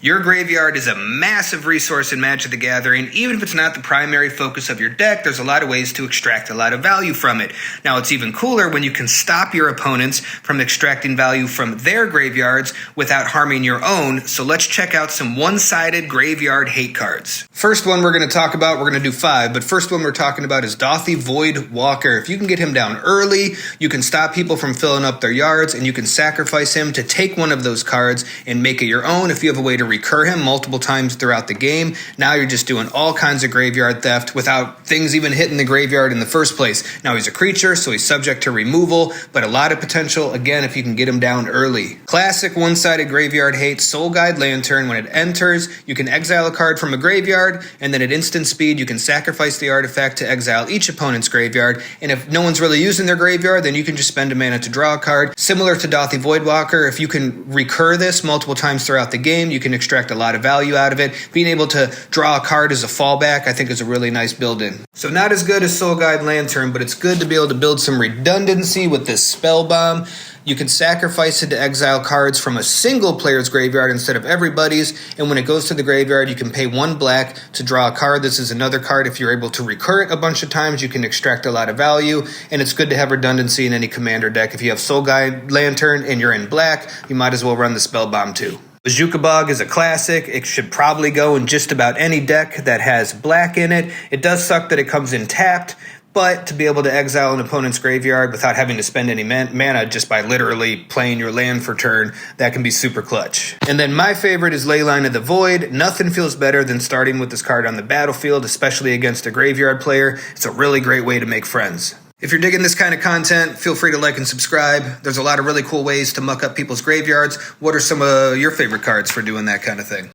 Your graveyard is a massive resource in Magic the Gathering. Even if it's not the primary focus of your deck, there's a lot of ways to extract a lot of value from it. Now, it's even cooler when you can stop your opponents from extracting value from their graveyards without harming your own. So let's check out some one-sided graveyard hate cards. First one we're going to talk about, we're going to do 5, but first one we're talking about is Dauthi Voidwalker. If you can get him down early, you can stop people from filling up their yards, and you can sacrifice him to take one of those cards and make it your own. If you have a way to recur him multiple times throughout the game, now you're just doing all kinds of graveyard theft without things even hitting the graveyard in the first place. Now he's a creature, so he's subject to removal, but a lot of potential, again, if you can get him down early. Classic one-sided graveyard hate, Soul Guide Lantern. When it enters, you can exile a card from a graveyard, and then at instant speed, you can sacrifice the artifact to exile each opponent's graveyard, and if no one's really using their graveyard, then you can just spend a mana to draw a card. Similar to Dauthi Voidwalker, if you can recur this multiple times throughout the game, you can extract a lot of value out of it. Being able to draw a card as a fallback, I think, is a really nice build-in. So not as good as Soul Guide Lantern, but it's good to be able to build some redundancy with this Spell Bomb. You can sacrifice it to exile cards from a single player's graveyard instead of everybody's, and when it goes to the graveyard, you can pay 1 black to draw a card. This is another card. If you're able to recur it a bunch of times, you can extract a lot of value, and it's good to have redundancy in any commander deck. If you have Soul Guide Lantern and you're in black, you might as well run the Spell Bomb too. Bojuka Bog is a classic. It should probably go in just about any deck that has black in it. It does suck that it comes in tapped, but to be able to exile an opponent's graveyard without having to spend any mana just by literally playing your land for turn, that can be super clutch. And then my favorite is Leyline of the Void. Nothing feels better than starting with this card on the battlefield, especially against a graveyard player. It's a really great way to make friends. If you're digging this kind of content, feel free to like and subscribe. There's a lot of really cool ways to muck up people's graveyards. What are some of your favorite cards for doing that kind of thing?